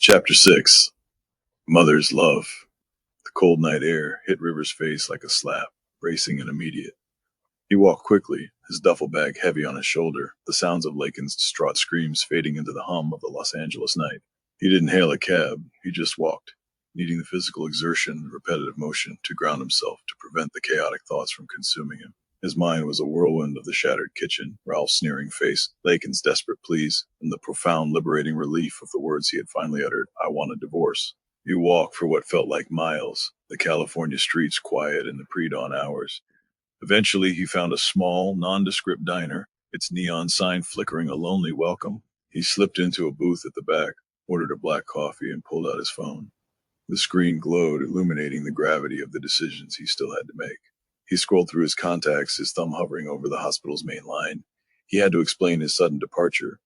Chapter 6. Mother's Love. The cold night air hit River's face like a slap, bracing and immediate. He walked quickly, his duffel bag heavy on his shoulder, the sounds of Lakin's distraught screams fading into the hum of the Los Angeles night. He didn't hail a cab, he just walked, needing the physical exertion and repetitive motion to ground himself to prevent the chaotic thoughts from consuming him. His mind was a whirlwind of the shattered kitchen, Ralph's sneering face, Lakin's desperate pleas, and the profound liberating relief of the words he had finally uttered, "I want a divorce." He walked for what felt like miles, the California streets quiet in the pre-dawn hours. Eventually, he found a small, nondescript diner, its neon sign flickering a lonely welcome. He slipped into a booth at the back, ordered a black coffee, and pulled out his phone. The screen glowed, illuminating the gravity of the decisions he still had to make. He scrolled through his contacts, his thumb hovering over the hospital's main line. He had to explain his sudden departure.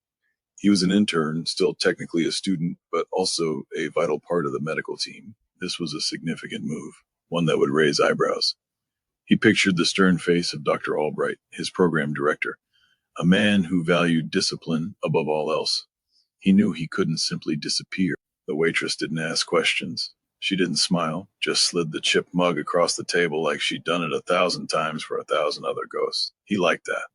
He was an intern, still technically a student, but also a vital part of the medical team. This was a significant move, one that would raise eyebrows. He pictured the stern face of Dr. Albright, his program director, a man who valued discipline above all else. He knew he couldn't simply disappear. The waitress didn't ask questions. She didn't smile, just slid the chipped mug across the table like she'd done it 1,000 times for 1,000 other ghosts. He liked that.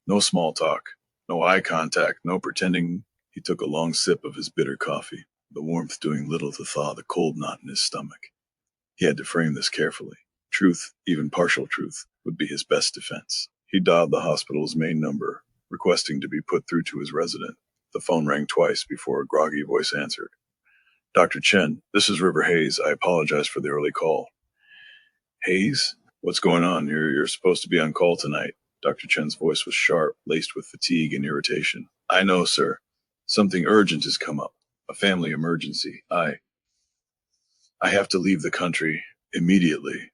No small talk, no eye contact, no pretending. He took a long sip of his bitter coffee, the warmth doing little to thaw the cold knot in his stomach. He had to frame this carefully. Truth, even partial truth, would be his best defense. He dialed the hospital's main number, requesting to be put through to his resident. The phone rang twice before a groggy voice answered. "Dr. Chen, this is River Hayes. I apologize for the early call." "Hayes? What's going on? You're supposed to be on call tonight." Dr. Chen's voice was sharp, laced with fatigue and irritation. "I know, sir. Something urgent has come up. A family emergency. I have to leave the country immediately."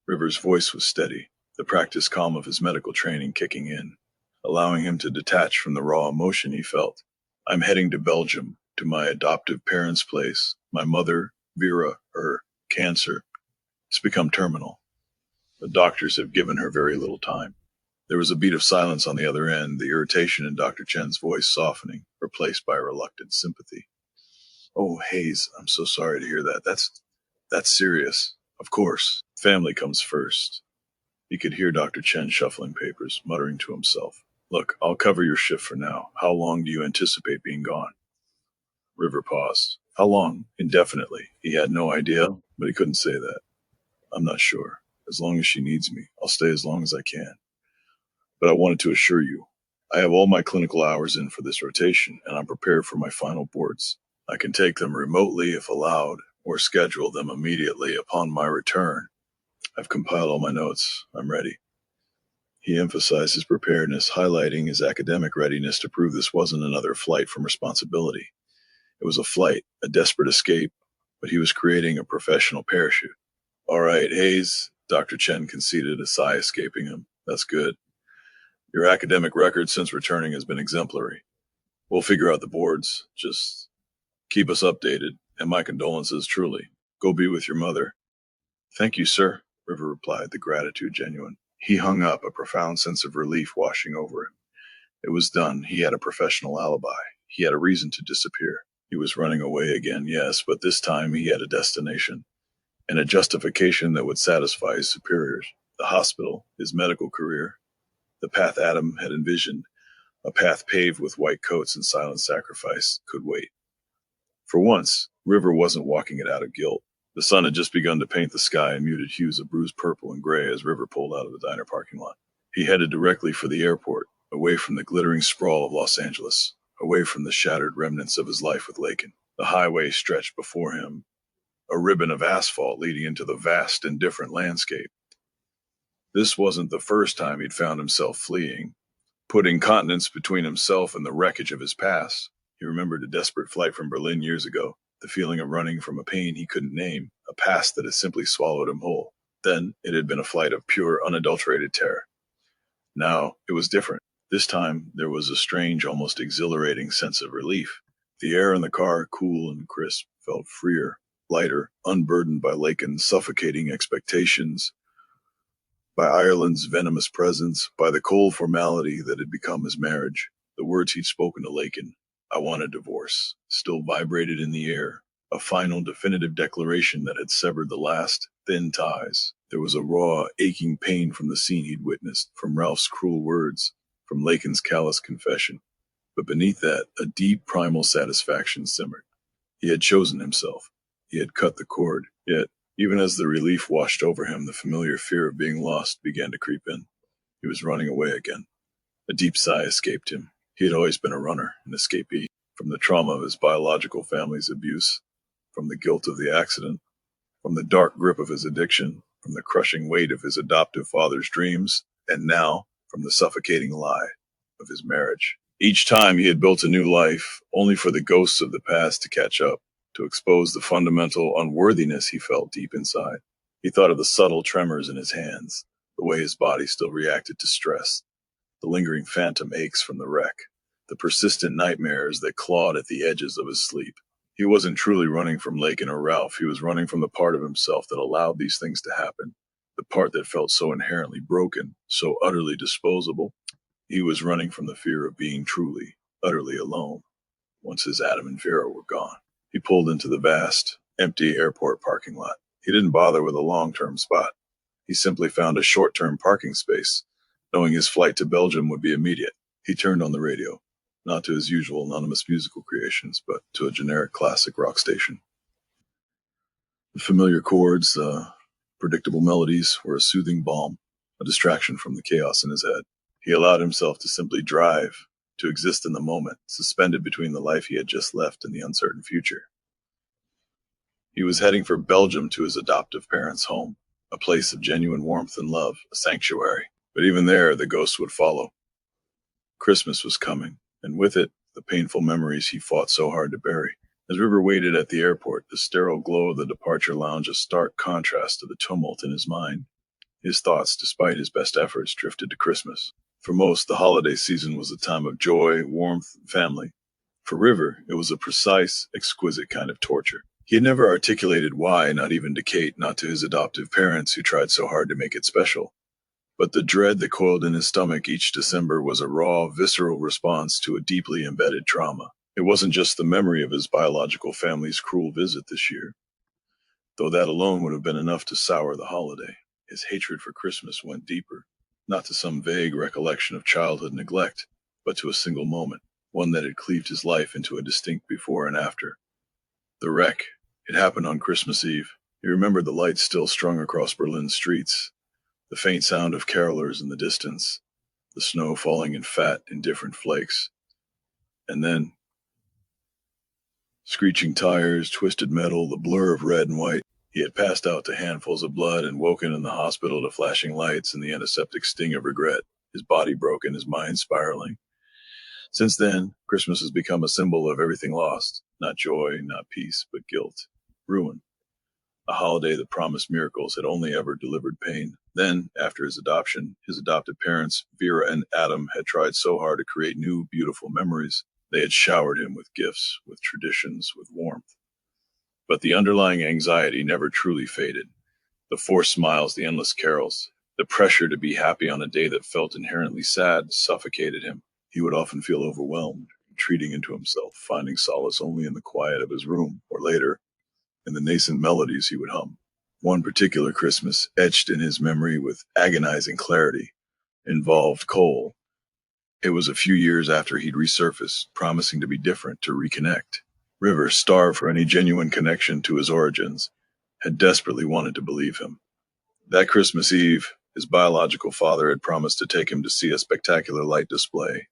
River's voice was steady, the practiced calm of his medical training kicking in, allowing him to detach from the raw emotion he felt. "I'm heading to Belgium, to my adoptive parents' place. My mother, Vera, her cancer, has become terminal. The doctors have given her very little time." There was a beat of silence on the other end, the irritation in Dr. Chen's voice softening, replaced by a reluctant sympathy. "Oh, Hayes, I'm so sorry to hear that. That's serious. Of course, family comes first." He could hear Dr. Chen shuffling papers, muttering to himself. "Look, I'll cover your shift for now. How long do you anticipate being gone?" River paused. How long? Indefinitely. He had no idea, but he couldn't say that. "I'm not sure. As long as she needs me, I'll stay as long as I can. But I wanted to assure you, I have all my clinical hours in for this rotation, and I'm prepared for my final boards. I can take them remotely if allowed, or schedule them immediately upon my return. I've compiled all my notes. I'm ready." He emphasized his preparedness, highlighting his academic readiness to prove this wasn't another flight from responsibility. It was a flight, a desperate escape, but he was creating a professional parachute. "All right, Hayes," Dr. Chen conceded, a sigh escaping him. "That's good. Your academic record since returning has been exemplary. We'll figure out the boards. Just keep us updated, and my condolences, truly. Go be with your mother." "Thank you, sir," River replied, the gratitude genuine. He hung up, a profound sense of relief washing over him. It was done. He had a professional alibi. He had a reason to disappear. He was running away again, yes, but this time he had a destination, and a justification that would satisfy his superiors. The hospital, his medical career, the path Adam had envisioned, a path paved with white coats and silent sacrifice, could wait. For once, River wasn't walking it out of guilt. The sun had just begun to paint the sky in muted hues of bruised purple and gray as River pulled out of the diner parking lot. He headed directly for the airport, away from the glittering sprawl of Los Angeles, away from the shattered remnants of his life with Lakin. The highway stretched before him, a ribbon of asphalt leading into the vast and different landscape. This wasn't the first time he'd found himself fleeing, putting continents between himself and the wreckage of his past. He remembered a desperate flight from Berlin years ago, the feeling of running from a pain he couldn't name, a past that had simply swallowed him whole. Then it had been a flight of pure, unadulterated terror. Now it was different. This time there was a strange, almost exhilarating sense of relief. The air in the car, cool and crisp, felt freer, lighter, unburdened by Lakin's suffocating expectations, by Ireland's venomous presence, by the cold formality that had become his marriage. The words he'd spoken to Lakin, "I want a divorce" still vibrated in the air, a final definitive declaration that had severed the last thin ties. There was a raw, aching pain from the scene he'd witnessed, from Ralph's cruel words, from Lakin's callous confession. But beneath that, a deep primal satisfaction simmered. He had chosen himself. He had cut the cord. Yet, even as the relief washed over him, the familiar fear of being lost began to creep in. He was running away again. A deep sigh escaped him. He had always been a runner, an escapee, from the trauma of his biological family's abuse, from the guilt of the accident, from the dark grip of his addiction, from the crushing weight of his adoptive father's dreams, and now from the suffocating lie of his marriage. Each time he had built a new life, only for the ghosts of the past to catch up, to expose the fundamental unworthiness he felt deep inside. He thought of the subtle tremors in his hands, the way his body still reacted to stress, the lingering phantom aches from the wreck, the persistent nightmares that clawed at the edges of his sleep. He wasn't truly running from Lakin or Ralph. He was running from the part of himself that allowed these things to happen, the part that felt so inherently broken, so utterly disposable. He was running from the fear of being truly, utterly alone, once his Adam and Vera were gone. He pulled into the vast, empty airport parking lot. He didn't bother with a long-term spot. He simply found a short-term parking space, knowing his flight to Belgium would be immediate. He turned on the radio, not to his usual anonymous musical creations, but to a generic classic rock station. The familiar chords, the predictable melodies were a soothing balm, a distraction from the chaos in his head. He allowed himself to simply drive, to exist in the moment, suspended between the life he had just left and the uncertain future. He was heading for Belgium, to his adoptive parents' home, a place of genuine warmth and love, a sanctuary. But even there, the ghosts would follow. Christmas was coming, and with it, the painful memories he fought so hard to bury. As River waited at the airport, the sterile glow of the departure lounge a stark contrast to the tumult in his mind. His thoughts, despite his best efforts, drifted to Christmas. For most, the holiday season was a time of joy, warmth, and family. For River, it was a precise, exquisite kind of torture. He had never articulated why, not even to Kate, not to his adoptive parents who tried so hard to make it special. But the dread that coiled in his stomach each December was a raw, visceral response to a deeply embedded trauma. It wasn't just the memory of his biological family's cruel visit this year, though that alone would have been enough to sour the holiday. His hatred for Christmas went deeper, not to some vague recollection of childhood neglect, but to a single moment, one that had cleaved his life into a distinct before and after. The wreck. It happened on Christmas Eve. He remembered the lights still strung across Berlin's streets, the faint sound of carolers in the distance, the snow falling in fat, indifferent flakes. And then, screeching tires, twisted metal, the blur of red and white. He had passed out to handfuls of blood and woken in the hospital to flashing lights and the antiseptic sting of regret, his body broken, his mind spiraling. Since then, Christmas has become a symbol of everything lost, not joy, not peace, but guilt, ruin. A holiday that promised miracles had only ever delivered pain. Then, after his adoption, his adopted parents, Vera and Adam, had tried so hard to create new, beautiful memories. They had showered him with gifts, with traditions, with warmth. But the underlying anxiety never truly faded. The forced smiles, the endless carols, the pressure to be happy on a day that felt inherently sad suffocated him. He would often feel overwhelmed, retreating into himself, finding solace only in the quiet of his room, or later, in the nascent melodies he would hum. One particular Christmas, etched in his memory with agonizing clarity, involved Cole. It was a few years after he'd resurfaced, promising to be different, to reconnect. River, starved for any genuine connection to his origins, had desperately wanted to believe him. That Christmas Eve, his biological father had promised to take him to see a spectacular light display,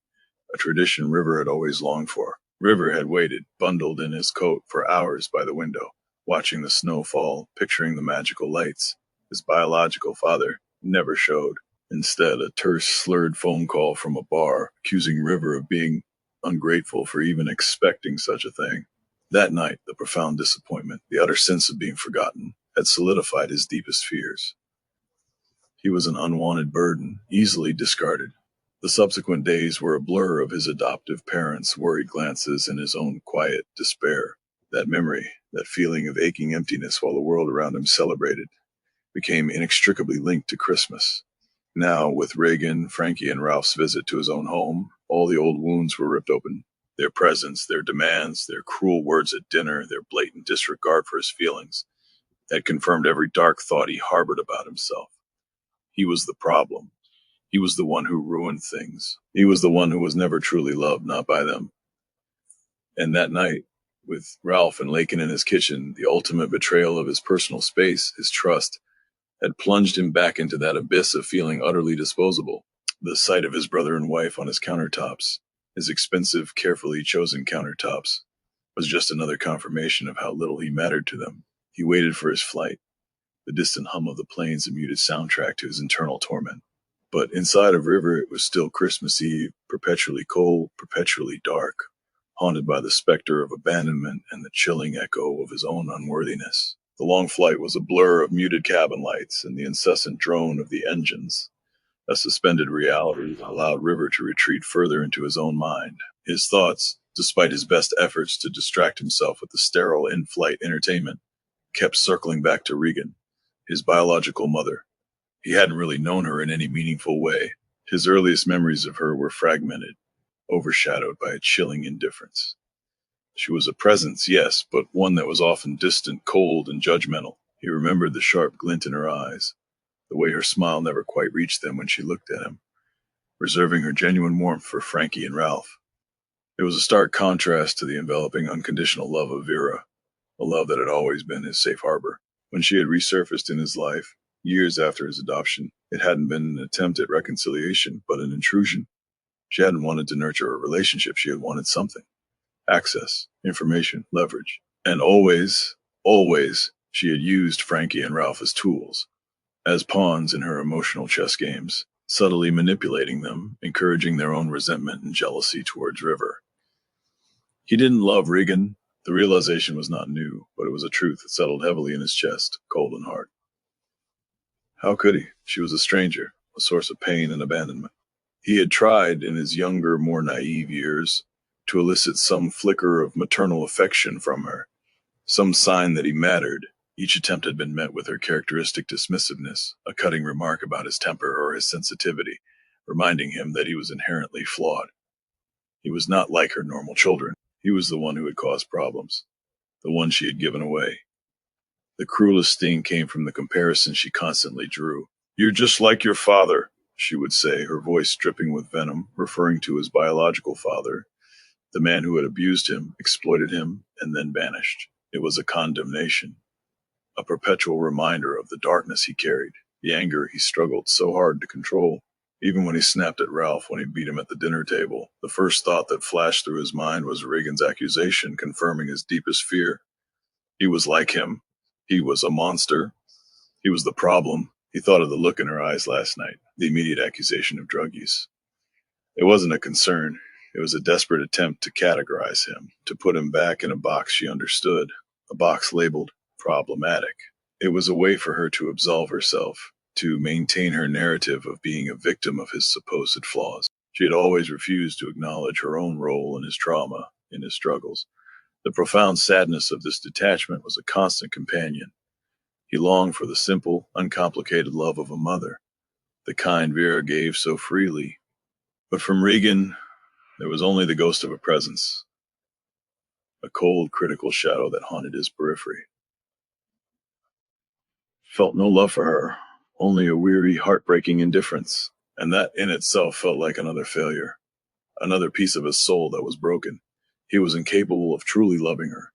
a tradition River had always longed for. River had waited, bundled in his coat, for hours by the window, watching the snow fall, picturing the magical lights. His biological father never showed. Instead, a terse, slurred phone call from a bar, accusing River of being ungrateful for even expecting such a thing. That night, the profound disappointment, the utter sense of being forgotten, had solidified his deepest fears. He was an unwanted burden, easily discarded. The subsequent days were a blur of his adoptive parents' worried glances and his own quiet despair. That memory, that feeling of aching emptiness while the world around him celebrated, became inextricably linked to Christmas. Now, with Reagan, Frankie, and Ralph's visit to his own home, all the old wounds were ripped open. Their presence, their demands, their cruel words at dinner, their blatant disregard for his feelings had confirmed every dark thought he harbored about himself. He was the problem. He was the one who ruined things. He was the one who was never truly loved, not by them. And that night, with Ralph and Lakin in his kitchen, the ultimate betrayal of his personal space, his trust, had plunged him back into that abyss of feeling utterly disposable. The sight of his brother and wife on his countertops, his expensive, carefully chosen countertops, was just another confirmation of how little he mattered to them. He waited for his flight, the distant hum of the planes a muted soundtrack to his internal torment. But inside of River, it was still Christmas Eve, perpetually cold, perpetually dark, haunted by the specter of abandonment and the chilling echo of his own unworthiness. The long flight was a blur of muted cabin lights and the incessant drone of the engines. A suspended reality allowed River to retreat further into his own mind. His thoughts, despite his best efforts to distract himself with the sterile in-flight entertainment, kept circling back to Regan, his biological mother. He hadn't really known her in any meaningful way. His earliest memories of her were fragmented, overshadowed by a chilling indifference. She was a presence, yes, but one that was often distant, cold, and judgmental. He remembered the sharp glint in her eyes, the way her smile never quite reached them when she looked at him, reserving her genuine warmth for Frankie and Ralph. It was a stark contrast to the enveloping, unconditional love of Vera, a love that had always been his safe harbor. When she had resurfaced in his life, years after his adoption, it hadn't been an attempt at reconciliation, but an intrusion. She hadn't wanted to nurture a relationship, she had wanted something. Access, information, leverage. And always, always, she had used Frankie and Ralph as tools, as pawns in her emotional chess games, subtly manipulating them, encouraging their own resentment and jealousy towards River. He didn't love Regan. The realization was not new, but it was a truth that settled heavily in his chest, cold and hard. How could he? She was a stranger, a source of pain and abandonment. He had tried, in his younger, more naive years, to elicit some flicker of maternal affection from her, some sign that he mattered. Each attempt had been met with her characteristic dismissiveness, a cutting remark about his temper or his sensitivity, reminding him that he was inherently flawed. He was not like her normal children. He was the one who had caused problems, the one she had given away. The cruelest sting came from the comparison she constantly drew. "You're just like your father," she would say, her voice dripping with venom, referring to his biological father, the man who had abused him, exploited him, and then vanished. It was a condemnation, a perpetual reminder of the darkness he carried, the anger he struggled so hard to control. Even when he snapped at Ralph when he beat him at the dinner table, the first thought that flashed through his mind was Regan's accusation, confirming his deepest fear. He was like him. He was a monster. He was the problem. He thought of the look in her eyes last night, the immediate accusation of drug use. It wasn't a concern. It was a desperate attempt to categorize him, to put him back in a box she understood, a box labeled problematic. It was a way for her to absolve herself, to maintain her narrative of being a victim of his supposed flaws. She had always refused to acknowledge her own role in his trauma, in his struggles. The profound sadness of this detachment was a constant companion. He longed for the simple, uncomplicated love of a mother, the kind Vera gave so freely. But from Regan, there was only the ghost of a presence, a cold, critical shadow that haunted his periphery. Felt no love for her, only a weary, heartbreaking indifference. And that in itself felt like another failure, another piece of his soul that was broken. He was incapable of truly loving her,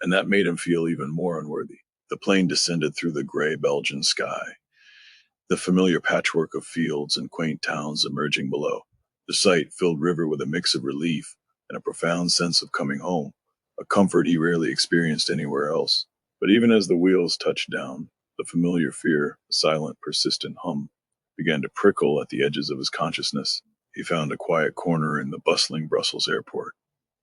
and that made him feel even more unworthy. The plane descended through the gray Belgian sky, the familiar patchwork of fields and quaint towns emerging below. The sight filled River with a mix of relief and a profound sense of coming home, a comfort he rarely experienced anywhere else. But even as the wheels touched down, the familiar fear, a silent, persistent hum, began to prickle at the edges of his consciousness. He found a quiet corner in the bustling Brussels airport,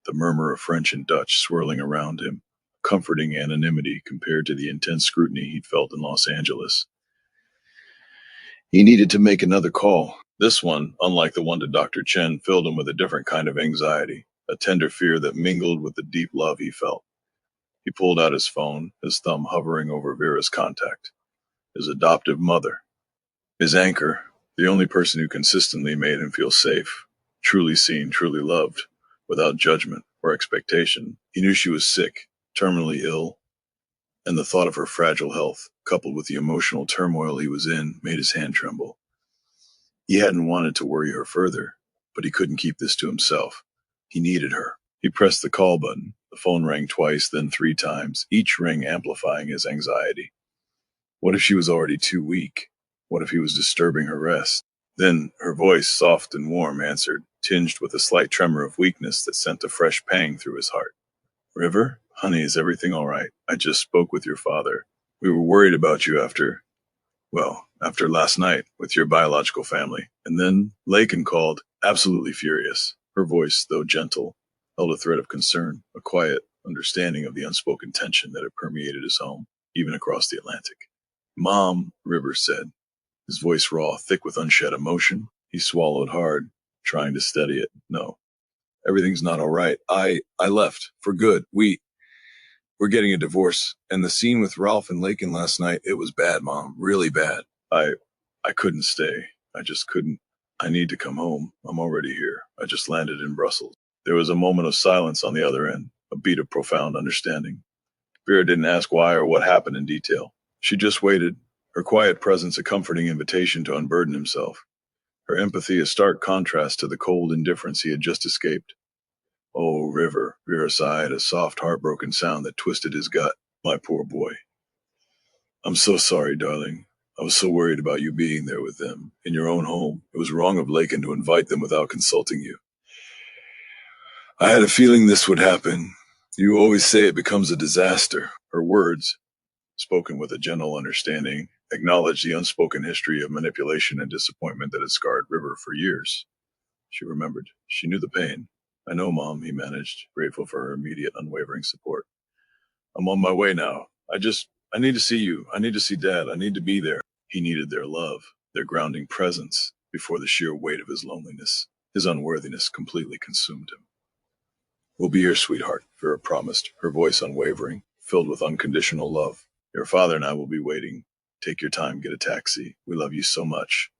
the murmur of French and Dutch swirling around him, comforting anonymity compared to the intense scrutiny he'd felt in Los Angeles. He needed to make another call. This one, unlike the one to Dr. Chen, filled him with a different kind of anxiety, a tender fear that mingled with the deep love he felt. He pulled out his phone, his thumb hovering over Vera's contact. His adoptive mother. His anchor, the only person who consistently made him feel safe, truly seen, truly loved, without judgment or expectation. He knew she was sick, terminally ill, and the thought of her fragile health, coupled with the emotional turmoil he was in, made his hand tremble. He hadn't wanted to worry her further, but he couldn't keep this to himself. He needed her. He pressed the call button. The phone rang twice, then 3 times, each ring amplifying his anxiety. What if she was already too weak? What if he was disturbing her rest? Then her voice, soft and warm, answered, tinged with a slight tremor of weakness that sent a fresh pang through his heart. River? Honey, is everything all right? I just spoke with your father. We were worried about you after last night with your biological family. And then Lakin called, absolutely furious. Her voice, though gentle, held a thread of concern, a quiet understanding of the unspoken tension that had permeated his home, even across the Atlantic. Mom, Rivers said, his voice raw, thick with unshed emotion. He swallowed hard, trying to steady it. No, everything's not all right. I left for good. We're getting a divorce. And the scene with Ralph and Lakin last night, it was bad, Mom. Really bad. I couldn't stay. I just couldn't. I need to come home. I'm already here. I just landed in Brussels. There was a moment of silence on the other end, a beat of profound understanding. Vera didn't ask why or what happened in detail. She just waited, her quiet presence a comforting invitation to unburden himself. Her empathy a stark contrast to the cold indifference he had just escaped. Oh, River, Vera sighed, a soft, heartbroken sound that twisted his gut. My poor boy. I'm so sorry, darling. I was so worried about you being there with them, in your own home. It was wrong of Lakin to invite them without consulting you. I had a feeling this would happen. You always say it becomes a disaster. Her words, spoken with a gentle understanding, acknowledged the unspoken history of manipulation and disappointment that had scarred River for years. She remembered. She knew the pain. I know, Mom, he managed, grateful for her immediate, unwavering support. I'm on my way now. I need to see you. I need to see Dad. I need to be there. He needed their love, their grounding presence, before the sheer weight of his loneliness, his unworthiness completely consumed him. We'll be here, sweetheart, Vera promised, her voice unwavering, filled with unconditional love. Your father and I will be waiting. Take your time, get a taxi. We love you so much.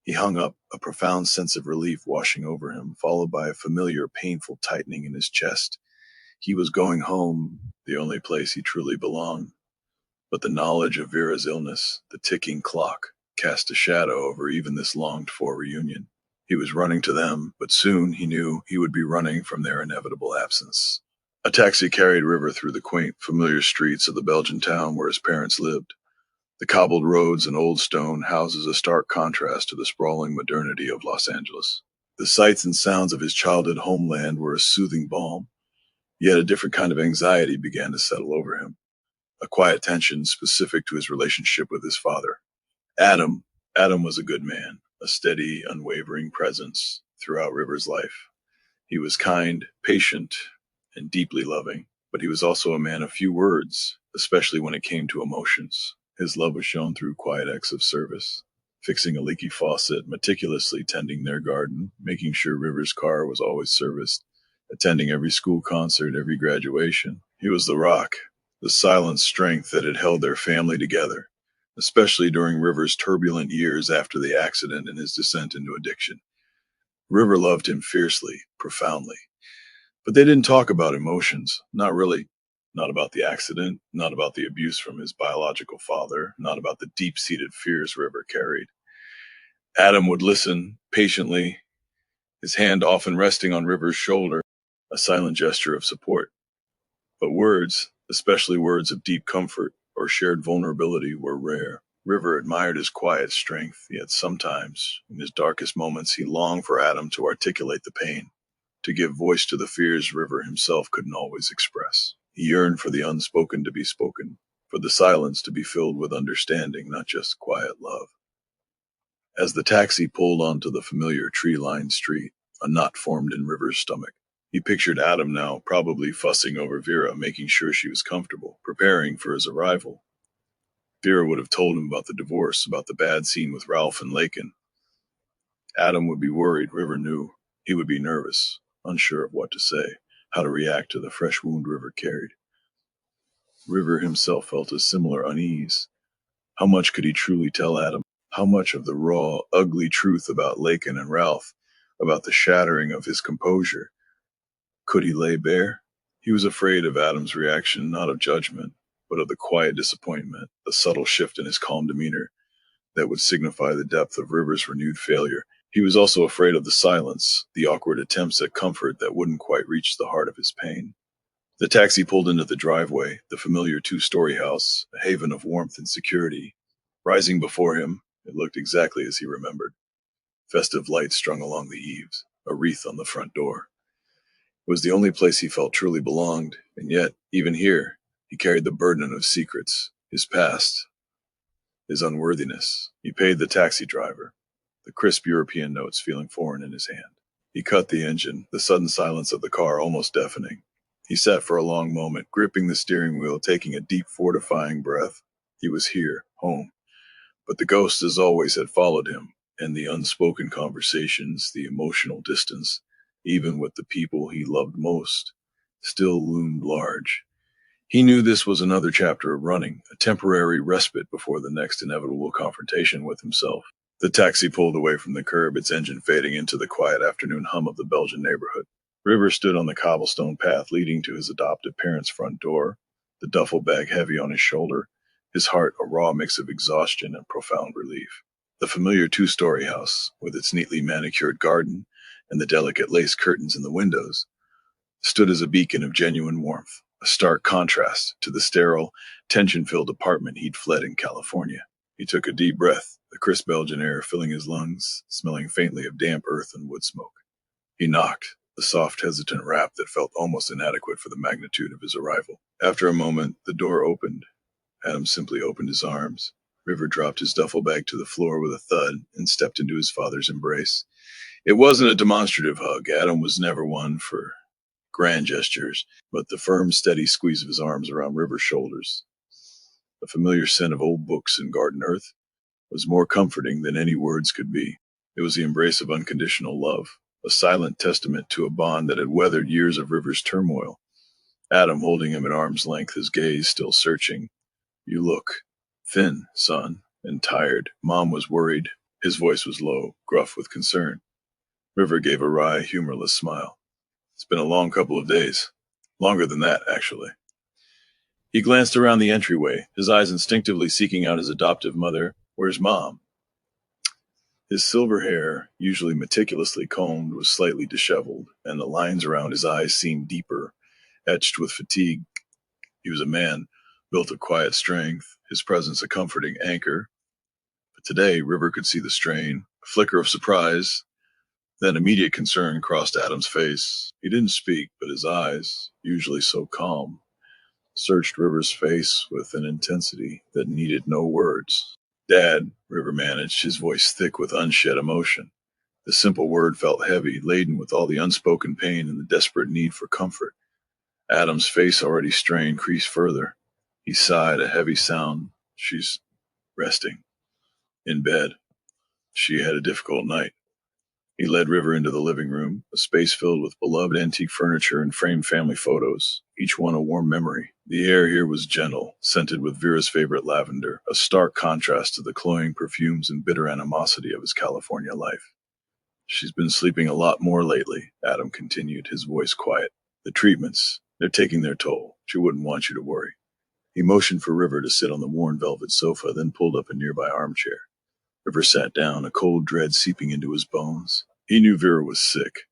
He hung up, a profound sense of relief washing over him, followed by a familiar, painful tightening in his chest. He was going home, the only place he truly belonged. But the knowledge of Vera's illness, the ticking clock, cast a shadow over even this longed-for reunion. He was running to them, but soon he knew he would be running from their inevitable absence. A taxi carried River through the quaint, familiar streets of the Belgian town where his parents lived. The cobbled roads and old stone houses a stark contrast to the sprawling modernity of Los Angeles. The sights and sounds of his childhood homeland were a soothing balm, yet a different kind of anxiety began to settle over him, a quiet tension specific to his relationship with his father. Adam was a good man, a steady, unwavering presence throughout River's life. He was kind, patient, and deeply loving, but he was also a man of few words, especially when it came to emotions. His love was shown through quiet acts of service, fixing a leaky faucet, meticulously tending their garden, making sure River's car was always serviced, attending every school concert, every graduation. He was the rock, the silent strength that had held their family together, especially during River's turbulent years after the accident and his descent into addiction. River loved him fiercely, profoundly. But they didn't talk about emotions, not really. Not about the accident, not about the abuse from his biological father, not about the deep-seated fears River carried. Adam would listen patiently, his hand often resting on River's shoulder, a silent gesture of support. But words, especially words of deep comfort or shared vulnerability, were rare. River admired his quiet strength, yet sometimes, in his darkest moments, he longed for Adam to articulate the pain, to give voice to the fears River himself couldn't always express. He yearned for the unspoken to be spoken, for the silence to be filled with understanding, not just quiet love. As the taxi pulled onto the familiar tree-lined street, a knot formed in River's stomach. He pictured Adam now, probably fussing over Vera, making sure she was comfortable, preparing for his arrival. Vera would have told him about the divorce, about the bad scene with Ralph and Lakin. Adam would be worried, River knew. He would be nervous, unsure of what to say, how to react to the fresh wound River carried. River himself felt a similar unease. How much could he truly tell Adam? How much of the raw, ugly truth about Lakin and Ralph, about the shattering of his composure? Could he lay bare? He was afraid of Adam's reaction, not of judgment, but of the quiet disappointment, the subtle shift in his calm demeanor that would signify the depth of River's renewed failure. He was also afraid of the silence, the awkward attempts at comfort that wouldn't quite reach the heart of his pain. The taxi pulled into the driveway, the familiar two-story house, a haven of warmth and security. Rising before him, it looked exactly as he remembered. Festive lights strung along the eaves, a wreath on the front door. It was the only place he felt truly belonged, and yet, even here, he carried the burden of secrets, his past, his unworthiness. He paid the taxi driver, the crisp European notes feeling foreign in his hand. He cut the engine, the sudden silence of the car almost deafening. He sat for a long moment, gripping the steering wheel, taking a deep, fortifying breath. He was here, home. But the ghost, as always, had followed him, and the unspoken conversations, the emotional distance, even with the people he loved most, still loomed large. He knew this was another chapter of running, a temporary respite before the next inevitable confrontation with himself. The taxi pulled away from the curb, its engine fading into the quiet afternoon hum of the Belgian neighborhood. River stood on the cobblestone path leading to his adoptive parents' front door, the duffel bag heavy on his shoulder, his heart a raw mix of exhaustion and profound relief. The familiar two-story house, with its neatly manicured garden and the delicate lace curtains in the windows, stood as a beacon of genuine warmth, a stark contrast to the sterile, tension-filled apartment he'd fled in California. He took a deep breath, the crisp Belgian air filling his lungs, smelling faintly of damp earth and wood smoke. He knocked, the soft, hesitant rap that felt almost inadequate for the magnitude of his arrival. After a moment, the door opened. Adam simply opened his arms. River dropped his duffel bag to the floor with a thud and stepped into his father's embrace. It wasn't a demonstrative hug. Adam was never one for grand gestures, but the firm, steady squeeze of his arms around River's shoulders, the familiar scent of old books and garden earth, was more comforting than any words could be. It was the embrace of unconditional love, a silent testament to a bond that had weathered years of River's turmoil. Adam holding him at arm's length, his gaze still searching. "You look thin, son, and tired." Mom was worried. His voice was low, gruff with concern. River gave a wry, humorless smile. "It's been a long couple of days. Longer than that, actually." He glanced around the entryway, his eyes instinctively seeking out his adoptive mother. "Where's Mom?" His silver hair, usually meticulously combed, was slightly disheveled, and the lines around his eyes seemed deeper, etched with fatigue. He was a man, built of quiet strength, his presence a comforting anchor. But today, River could see the strain, a flicker of surprise, then immediate concern crossed Adam's face. He didn't speak, but his eyes, usually so calm, searched River's face with an intensity that needed no words. "Dad," River managed, his voice thick with unshed emotion. The simple word felt heavy, laden with all the unspoken pain and the desperate need for comfort. Adam's face, already strained, creased further. He sighed, a heavy sound. "She's resting. In bed. She had a difficult night." He led River into the living room, a space filled with beloved antique furniture and framed family photos, each one a warm memory. The air here was gentle, scented with Vera's favorite lavender, a stark contrast to the cloying perfumes and bitter animosity of his California life. "She's been sleeping a lot more lately," Adam continued, his voice quiet. "The treatments, they're taking their toll. She wouldn't want you to worry." He motioned for River to sit on the worn velvet sofa, then pulled up a nearby armchair. River sat down, a cold dread seeping into his bones. He knew Vera was sick,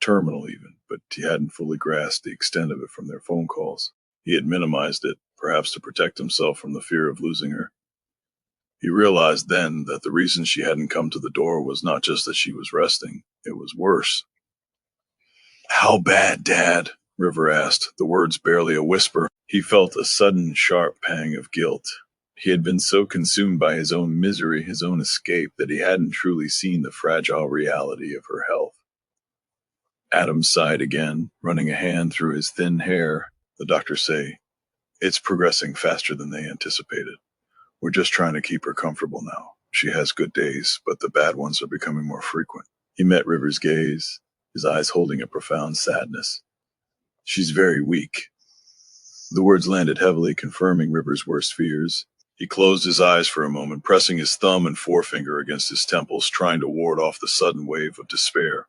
terminal even, but he hadn't fully grasped the extent of it from their phone calls. He had minimized it, perhaps to protect himself from the fear of losing her. He realized then that the reason she hadn't come to the door was not just that she was resting. It was worse. "How bad, Dad?" River asked, the words barely a whisper. He felt a sudden, sharp pang of guilt. He had been so consumed by his own misery, his own escape, that he hadn't truly seen the fragile reality of her health. Adam sighed again, running a hand through his thin hair. "The doctors say it's progressing faster than they anticipated. We're just trying to keep her comfortable now. She has good days, but the bad ones are becoming more frequent." He met River's gaze, his eyes holding a profound sadness. "She's very weak." The words landed heavily, confirming River's worst fears. He closed his eyes for a moment, pressing his thumb and forefinger against his temples, trying to ward off the sudden wave of despair.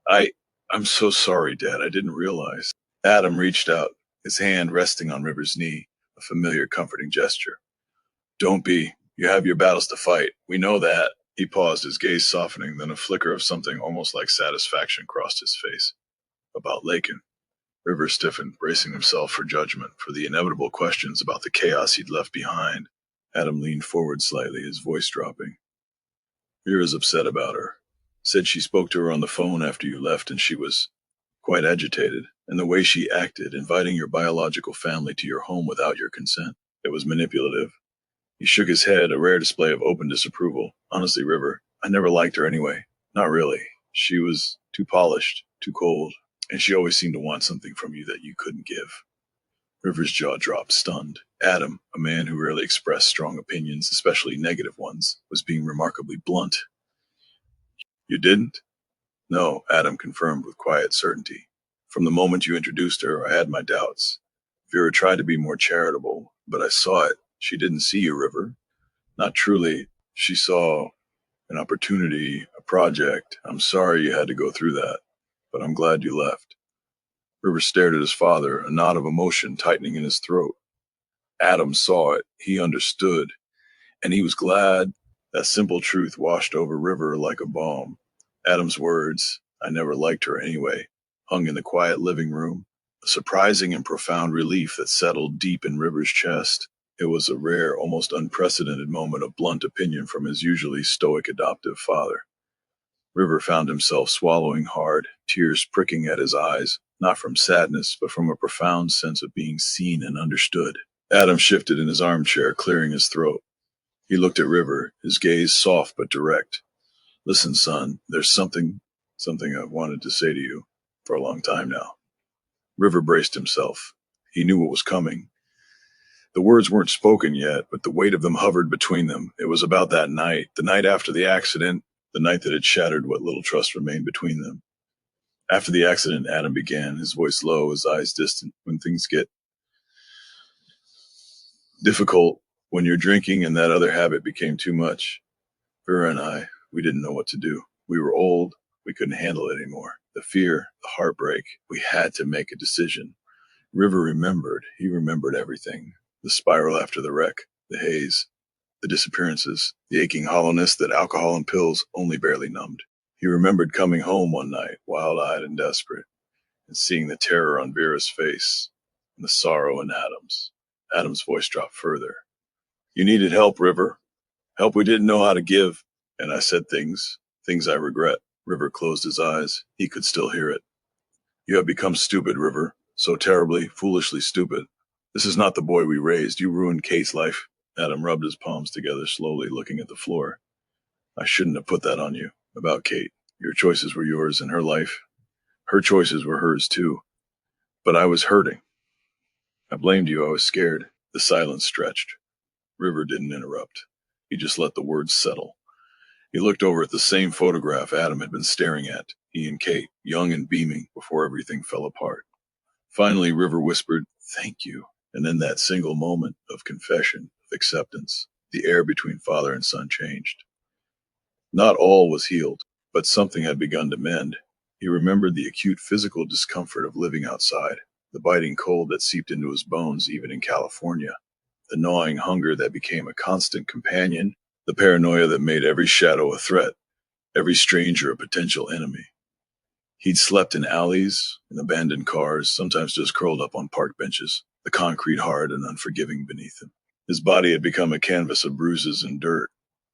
I I'm so sorry, Dad. I didn't realize. Adam reached out, his hand resting on River's knee, a familiar, comforting gesture. Don't be. You have your battles to fight. We know that. He paused, his gaze softening, then a flicker of something almost like satisfaction crossed his face. About Lakin. River stiffened, bracing himself for judgment, for the inevitable questions about the chaos he'd left behind. Adam leaned forward slightly, his voice dropping. Vera's upset about her. Said she spoke to her on the phone after you left and she was quite agitated. And the way she acted, inviting your biological family to your home without your consent. It was manipulative. He shook his head, a rare display of open disapproval. Honestly, River, I never liked her anyway. Not really. She was too polished, too cold, and she always seemed to want something from you that you couldn't give. River's jaw dropped, stunned. Adam, a man who rarely expressed strong opinions, especially negative ones, was being remarkably blunt. You didn't? No, Adam confirmed with quiet certainty. From the moment you introduced her, I had my doubts. Vera tried to be more charitable, but I saw it. She didn't see you, River. Not truly. She saw an opportunity, a project. I'm sorry you had to go through that, but I'm glad you left. River stared at his father, a knot of emotion tightening in his throat. Adam saw it. He understood. And he was glad. That simple truth washed over River like a balm. Adam's words, I never liked her anyway, hung in the quiet living room, a surprising and profound relief that settled deep in River's chest. It was a rare, almost unprecedented moment of blunt opinion from his usually stoic adoptive father. River found himself swallowing hard, tears pricking at his eyes, not from sadness, but from a profound sense of being seen and understood. Adam shifted in his armchair, clearing his throat. He looked at River, his gaze soft but direct. Listen, son, there's something I've wanted to say to you for a long time now. River braced himself. He knew what was coming. The words weren't spoken yet, but the weight of them hovered between them. It was about that night, the night after the accident, the night that had shattered what little trust remained between them. After the accident, Adam began, his voice low, his eyes distant. When things get difficult, when you're drinking and that other habit became too much, Vera and I, we didn't know what to do. We were old. We couldn't handle it anymore. The fear, the heartbreak. We had to make a decision. River remembered. He remembered everything. The spiral after the wreck, the haze, the disappearances, the aching hollowness that alcohol and pills only barely numbed. He remembered coming home one night, wild-eyed and desperate, and seeing the terror on Vera's face and the sorrow in Adam's. Adam's voice dropped further. You needed help, River. Help we didn't know how to give. And I said things I regret. River closed his eyes. He could still hear it. You have become stupid, River. So terribly, foolishly stupid. This is not the boy we raised. You ruined Kate's life. Adam rubbed his palms together slowly, looking at the floor. I shouldn't have put that on you. About Kate. Your choices were yours and her life. Her choices were hers too. But I was hurting. I blamed you. I was scared. The silence stretched. River didn't interrupt. He just let the words settle. He looked over at the same photograph Adam had been staring at, he and Kate, young and beaming, before everything fell apart. Finally, River whispered, thank you. And in that single moment of confession, of acceptance, the air between father and son changed. Not all was healed, but something had begun to mend. He remembered the acute physical discomfort of living outside, the biting cold that seeped into his bones even in California, the gnawing hunger that became a constant companion, the paranoia that made every shadow a threat, every stranger a potential enemy. He'd slept in alleys, in abandoned cars, sometimes just curled up on park benches, the concrete hard and unforgiving beneath him. His body had become a canvas of bruises and dirt,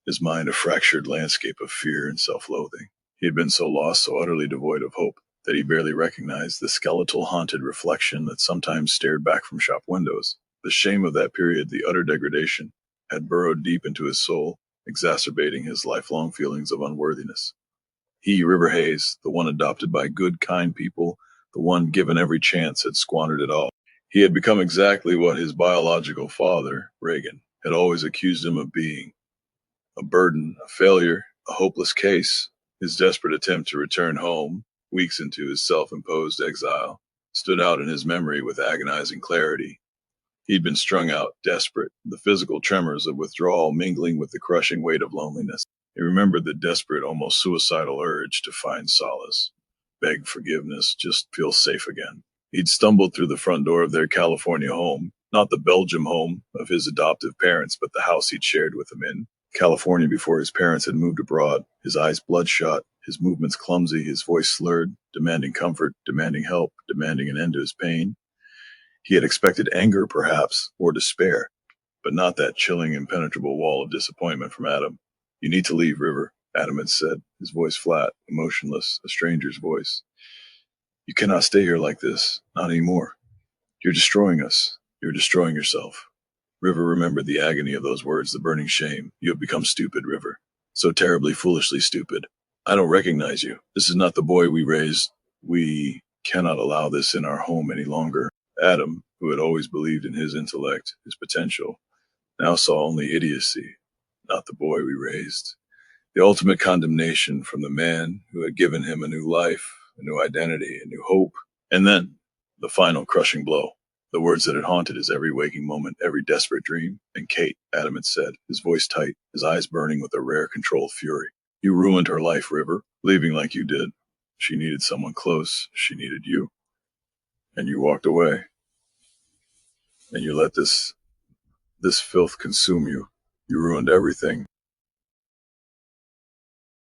his mind a fractured landscape of fear and self-loathing. He had been so lost, so utterly devoid of hope, that he barely recognized the skeletal haunted reflection that sometimes stared back from shop windows. The shame of that period, the utter degradation, had burrowed deep into his soul, exacerbating his lifelong feelings of unworthiness. He, River Hayes, the one adopted by good, kind people, the one given every chance, had squandered it all. He had become exactly what his biological father, Reagan, had always accused him of being. A burden, a failure, a hopeless case. His desperate attempt to return home, weeks into his self-imposed exile, stood out in his memory with agonizing clarity. He'd been strung out, desperate, the physical tremors of withdrawal mingling with the crushing weight of loneliness. He remembered the desperate, almost suicidal urge to find solace. beg forgiveness, just feel safe again. He'd stumbled through the front door of their California home, not the Belgium home of his adoptive parents, but the house he'd shared with them in California before his parents had moved abroad, his eyes bloodshot, his movements clumsy, his voice slurred, demanding comfort, demanding help, demanding an end to his pain. He had expected anger, perhaps, or despair, but not that chilling, impenetrable wall of disappointment from Adam. You need to leave, River, Adam had said, his voice flat, emotionless, a stranger's voice. You cannot stay here like this, not anymore. You're destroying us. You're destroying yourself. River remembered the agony of those words, the burning shame. You have become stupid, River. So terribly, foolishly stupid. I don't recognize you. This is not the boy we raised. We cannot allow this in our home any longer. Adam, who had always believed in his intellect, his potential, now saw only idiocy, not the boy we raised. The ultimate condemnation from the man who had given him a new life, a new identity, a new hope. And then, the final crushing blow. The words that had haunted his every waking moment, every desperate dream. And Kate, Adam had said, his voice tight, his eyes burning with a rare controlled fury. You ruined her life, River, leaving like you did. She needed someone close. She needed you. And you walked away. And you let this filth consume you. You ruined everything.